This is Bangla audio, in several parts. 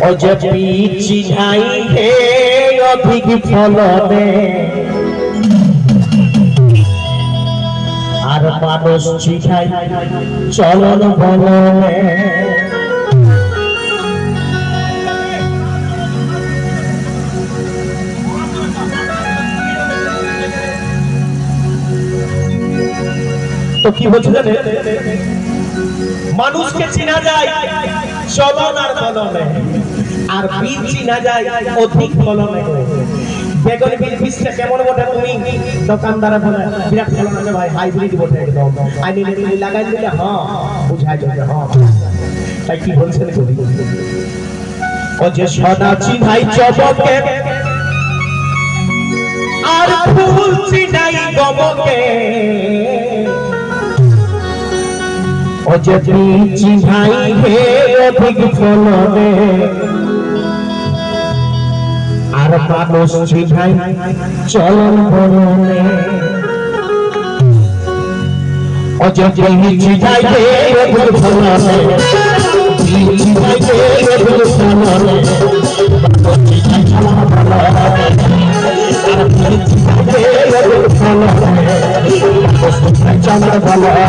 অজপি চিনাই হে অধিক ফলনে আর মানুষ চিনাই চলন বলনে তো কি বলছে জানেন মানুষকে চিনা যায় চলন আর বলনে আর বীজ চিনা যায় অধিক ফলনে বেগুন বীজটা কেমন বটে তুমি দোকানদারে বলে বিরাট ফলন আছে ভাই হাইব্রিড বটে একদম আইনি তুমি লাগাই দিলে হ্যাঁ বুঝাই যাবে হ্যাঁ তাই কি বলছেন কবি ও যে সদা চিনাই চবকে আর ফুল চিনাই গমকে ও যে বীজ চিনাই হে অধিক ফলনে আর মানুষ চিনাই চলন বলনে ও যে বীজ চিনাই হে অধিক ফলনে বীজ চিনাই হে অধিক ফলনে মানুষ চিনাই চলন বলনে আর বীজ চিনাই হে অধিক ফলনে মানুষ চিনাই চলন বলনে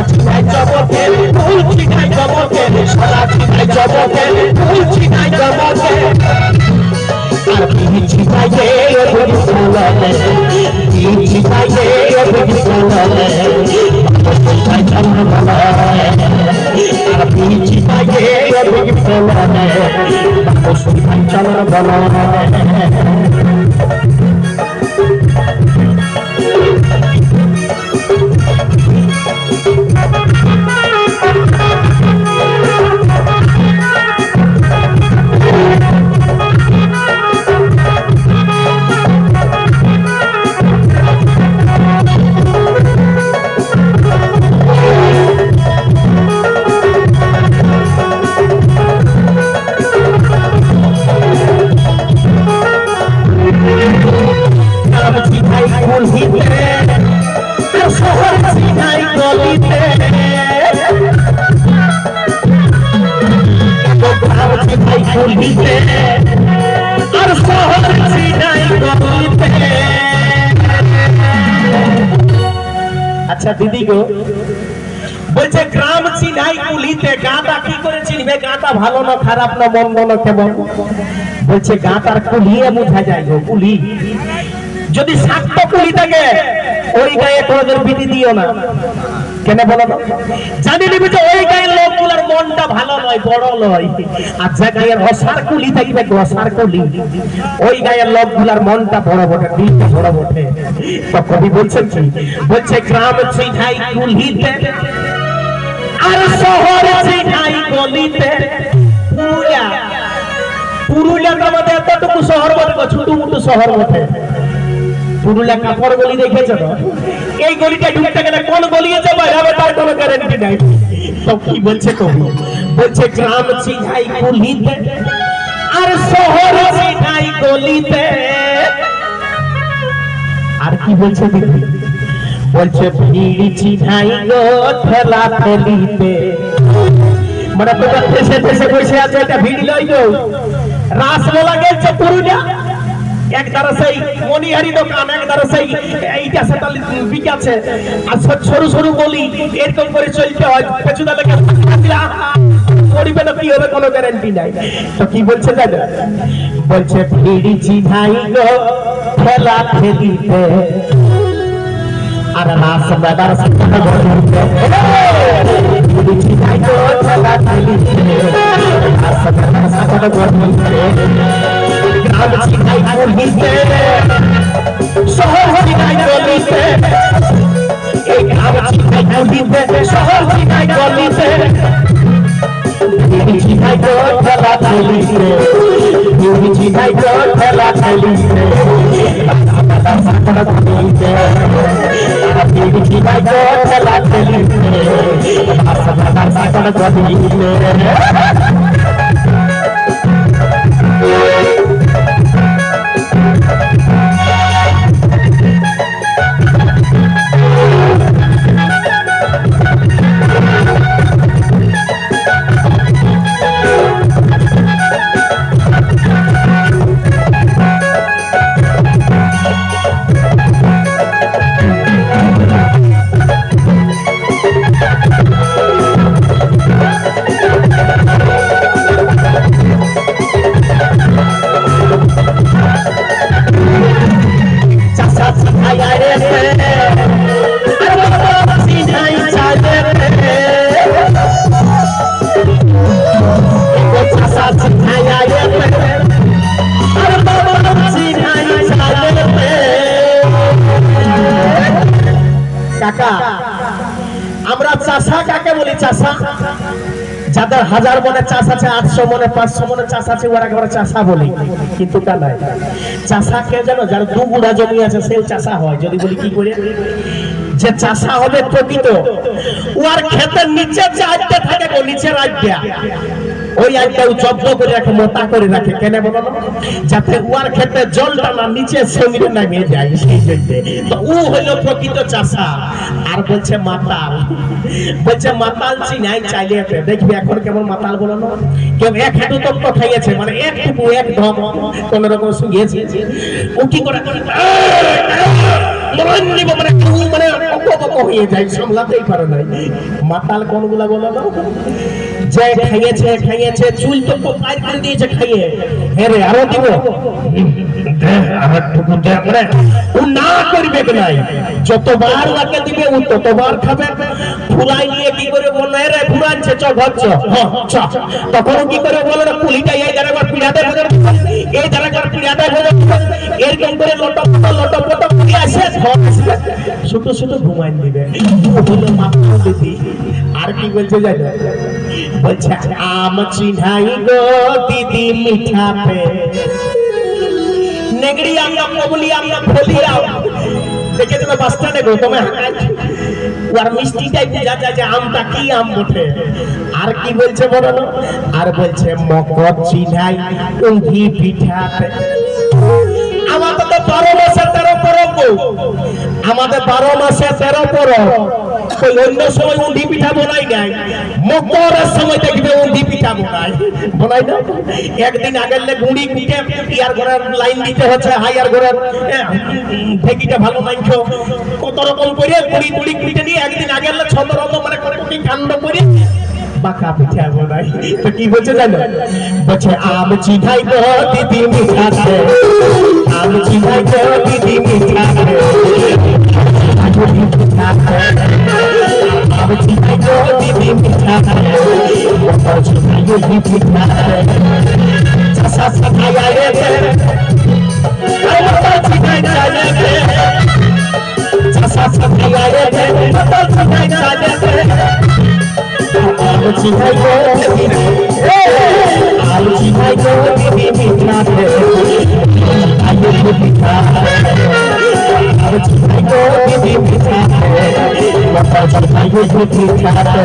চিনাই জবকে ফুল চিনাই জবকে সারা চিনাই জবকে ফুল চিনাই জবকে আর বীজ চিনাই হে অধিক ফলনে বীজ চিনাই হে অধিক ফলনে চিনাই চলন বলনে আর বীজ চিনাই হে অধিক ফলনে চিনাই চলন বলনে আচ্ছা দিদি গো বলছে গ্রাম চিনাই কুলিতে গাঁটা কি করে চিনবে গাঁটা ভালো না খারাপ না মন্দ না কেমন বলছে গাঁটার কুলিয়ে বোঝা যায় গো কুলি যদি শাক্ত কুলি থাকে ওই গায়ে কোনোদিন বিধি দিও না কেন বলো তো জানি নিবি যে ওই গায়ের লোকগুলোর মনটা ভালো নয় বড় নয় আর যে গায়ের অসার কুলি থাকবে অসার কুলি ওই গায়ের লোকগুলোর মনটা বড় বটে দিলটা বড় বটে তো কবি বলছেন কি বলছে গ্রাম চিনাই কুলিতে আর শহর চিনাই গলিতে পুরুলিয়া পুরুলিয়া তো আমাদের এতটুকু শহর বটে ছোট মোটো শহর বটে পুরুলিয়া কাপড় গলি দেখেছো তো এই গলিটা ঢুকতে গেলে কোন গলিয়ে যাবে যাবে তার কোনো গ্যারান্টি নাই তো কি বলছে কবি বলছে গ্রাম চিনাই কুলিতে আর শহর চিনাই গলিতে আর কি বলছে দিদি বলছে ভিড় চিনাই গো ঠেলা ঠেলিতে মানে তোমরা দেশে দেশে বসে আছে এটা ভিড় লই গো রাসমেলা গেছে পুরুলিয়া এক ধারে সেই মনিহারি দোকান এক ধারে সেই এইটা সেটা বিকাছে আর সরু সরু গলি এরকম করে চলতে হয় পেছুদা লেখা পরিবে না কি হবে কোনো গ্যারান্টি নাই তো কি বলছে জানো বলছে ভিড় চিনাই গো ঠেলা ঠেলিতে আর রাসমেলার সাথে গলিতে ভিড় চিনাই গো ঠেলা ঠেলিতে রাসমেলার সাথে গলিতে গ্রাম চিনাই কুলিতে শহর চিনাই গলিতে এই গ্রাম চিনাই কুলিতে শহর চিনাই গলিতে ভিড় চিনাই গো ঠেলা ঠেলিতে ভিড় চিনাই গো ঠেলা ঠেলিতে রাসমেলার সাথে গলিতে ভিড় চিনাই গো ঠেলা ঠেলিতে রাসমেলার সাথে গলিতে চাষা চিনাইয়া আর বাবা চিনাই চালে কাকা আমরা চাষা কাকে বলি চাষা যাদের 1000 মনে চাষ আছে 800 মনে 500 মনে চাষ আছে ওরা একেবারে চাষা বলি কিন্তু তা নাই চাষা কে জানো যার 2 গুড়া জমি আছে সেই চাষা হয় যদি বলি কি করে যে চাষা হবে প্রকৃত ওর ক্ষেতের নিচে যে আড্ডা থাকে গো নিচের আড্ডা ওই আড্ডাও জব্দ করে রাখে মোটা করে রাখে কেন বলো যাতে ওর ক্ষেতে জলটা না নিচে জমিতে নামিয়ে যায় সেই জন্য তো ও হলো প্রকৃত চাষা আর বলছে মাতাল চিনাই চাইলে দেখবি এখন কেমন মাতাল বলো না কেউ এক হাঁটু তো খাইয়েছে মানে একটুকু এক ধম কোন রকম শুকিয়েছে ও কি করে হয়ে যায় সামলাতেই পারে নাই মাতাল কোনগুলা বলো না যে খাইয়েছে চুল তো পার করে দিয়েছে খাইয়ে হ্যাঁ রে আরো দিব ও না করবে নাই যতবার ওকে দিবে ও ততবার খাবে ফুলাই নিয়ে কি করে বললো রে ফুরানছে চ ঘর চ তখন কি করে বলো না পুলিটা এই জায়গায় পিড়াতে এই জায়গায় পিড়াতে এরকম করে লটপট দিয়ে আসে ছোট ছোট ঘুমাই দিবে হলো মাথা দিদি আর কি বলছে জানো বলছে আম চিনাই গো দিদি মিঠাতে নেগড়ি আমরা কবলি আমরা ফলিয়া দেখে তো বাস্তা নেগো তুমি আর মিষ্টিটাই বোঝা যায় যে আমটা কি আম বটে আর কি বলছে বলো না আর বলছে মকর চিনাই উঙ্গি পিঠাতে আমাদের তো 12 মাসে 13 পরব আমাদের 12 মাসে 13 পরব ওই অন্য সময় উন্ডি পিঠা বনাই নাই মকরের সময় দেখবে উন্ডি পিঠা বনাই না একদিন আগের গুড়ি পিঠে ইয়ার ঘরের লাইন দিতে হচ্ছে হাইয়ার ঘরের ঢেকিটা ভালো মাইছো কত রকম করে গুড়ি পিঠে নিয়ে একদিন আগের 6 রকম মানে কতটি কাণ্ড করে বাঁকা পিঠা বনাই তো কি বলছে জানো বলছে আম চিনাই গো দিদি মিঠাতে আম চিনাই গো দিদি মিঠাতে আম চিনাই গো দিদি মিঠাতে মকর চিনাই গো দিদি মিঠাতে চাষা সাথাইয়া রে মকর চিনাই চালে চাষা সাথাইয়া রে মকর চিনাই চালে আম চিনাই গো আম চিনাই গো দিদি মিঠাতে আয়ো মিঠাতে আম চিনাই গো দিদি মিঠাতে মকর চিনাই গো দিদি মিঠাতে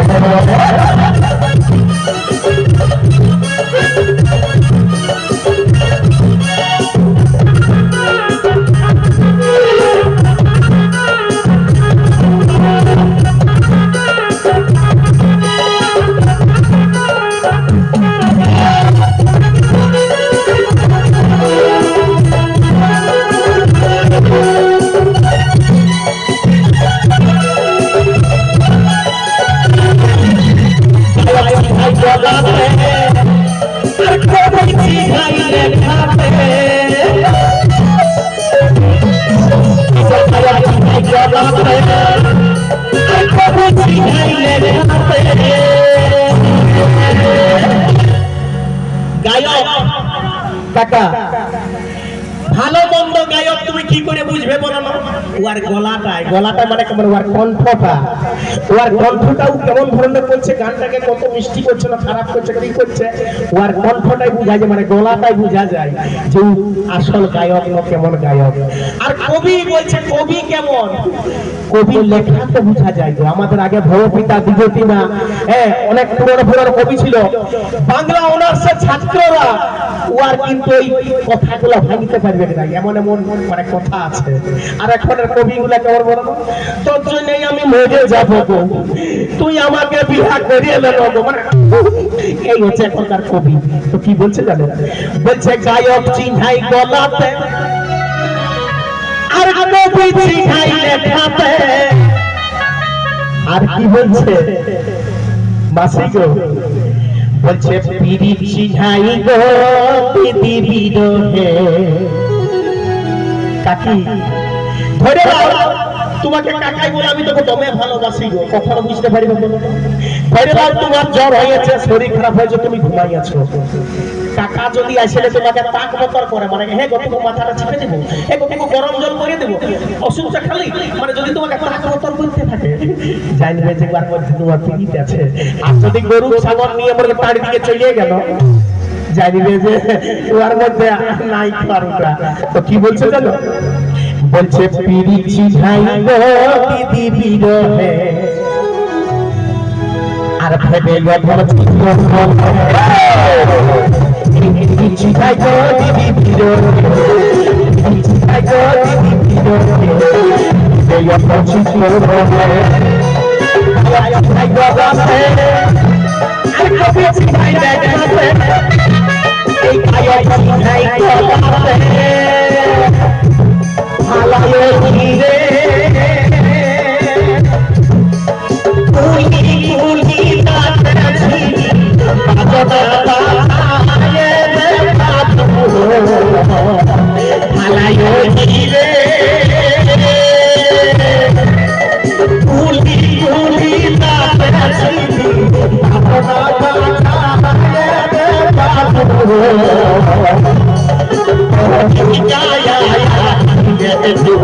কাকা ভালো মন্দ গায়ক তুমি কি করে বুঝবে বলো না ওর গলাটা মানে কেমন ওর কণ্ঠটাও কেমন ধরনের করছে গানটাকে কত মিষ্টি করছে না খারাপ করছে কি করছে ওর কণ্ঠটাই বোঝা যায় মানে গলাটাই বোঝা যায় যে আসল গায়ক না কেমন গায়ক আর কবি বলছে কবি কেমন কবি লেখাতে বোঝা যায় তো আমাদের আগে ভবপিতা বিজয়পিতা হ্যাঁ অনেক পুরনো কবি ছিল বাংলা অনার্সের ছাত্ররা ওর কিন্তু এই কথাগুলো ভাঙতে পারবে না এমন এমন মানে কথা আছে আর এখনের কবিগুলা কেমন বলো তোর জন্যই আমি মরে যাবো গো তুই আমাকে বিবাহ করিয়ে নেবো গো মানে এই হচ্ছে এখনকার কবি তো কি বলছে জানো বলছে গায়ক চিন্হাই গলাতে আর কবি চিন্হাই লেখাতে আর কি বলছে মাসি গো বলছে পিরি চিন্হাই গো দিদি বিরহে কাকি ধরে তোমাকে কাকাই বলে আমি তোকে দমে ভালোবাসি গো, কখনো বুঝতে পারিনি বলো। বাইরে দাও তোমার জ্বর হয়েছে, শরীর খারাপ হয়েছে, তুমি ঘুমাই আছো। কাকা যদি আসলে তোমাকে তাক বতর করে, মানে হে গো তুমি মাথাটা চিপে দেবো, হে গো তুমি গরম জল করে দেবো, ওষুধটা খালি, মানে যদি তোমাকে তাক বতর করতে থাকে, জানবে যে একবার মধ্যে তোমার পিড়িতে আছে। আর যদি গরু ছাগল নিয়ে মনে তার দিকে চলে গেল, জানিবে যে ওর মধ্যে নাই খারুটা। তো কি বলছে জানো? বলছে পিড়িছি ভাই গো দিদি বিরহে আর ভেবে গধর চিত্র পিড়িছি ভাই গো দিদি বিরহে, পিড়িছি ভাই গো দিদি বিরহে এই গধর চিত্র ভাই গো গাছে আর কবি ভাই দেখাতে এই আয়তি ভাই গো গাছে হালায়ে ঘিরে কুলি কুলি নাচছি বাজনা বাজায়ে বাজু হালায়ে ঘিরে কুলি কুলি নাচছি বাজনা বাজায়ে বাজু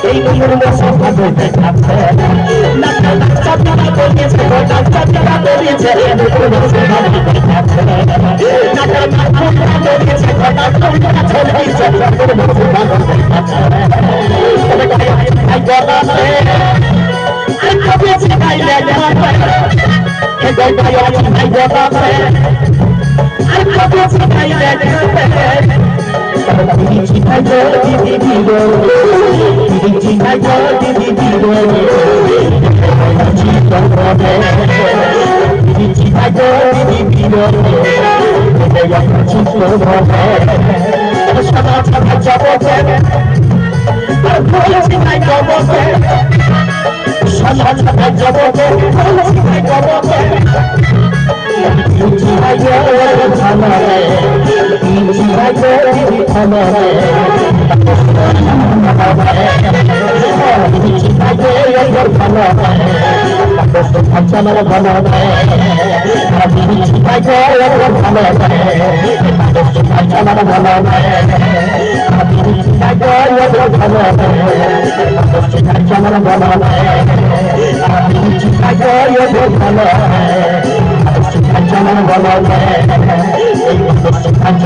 এই নম্বরে সংখ্যা বলতে আছে না না চাপটা বলেছে গোটা চাপটা বলেছে নম্বরে সংখ্যা বলতে আছে না না চাপটা বলেছে গোটা চাপটা চলেছে নম্বরে সংখ্যা বলতে আছে তবে ভাই গলাতে আর কবে গাইলে যাবে এ গলায় আছে ভাই গলাতে আর কবে গাইলে যাবে পিড়িছি ভাই গো দিদি বিরহে, পিড়িছি ভাই গো দিদি বিরহে পিড়িছি ভাই গো দিদি বিরহে চিত্র ভরে সদা সদা জগতে আর বলছি ভাই জগতে সদা সদা জগতে বলছি ভাই জগতে পিড়িছি ভাই গো ভালো পিড়িছি ভাই গো দিদি ভালো পিড়িছি ভাই গো ভালো আমার ভালো পিড়িছি ভাই গো ভালো আমার ভালো পিড়িছি ভাই গো ভালো আমার ভালো পিড়িছি ভাই গো ভালো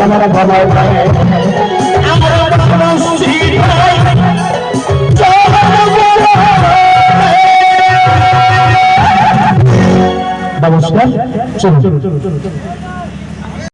আমার ভালো আমার ভালো নমস্কার, চলুন।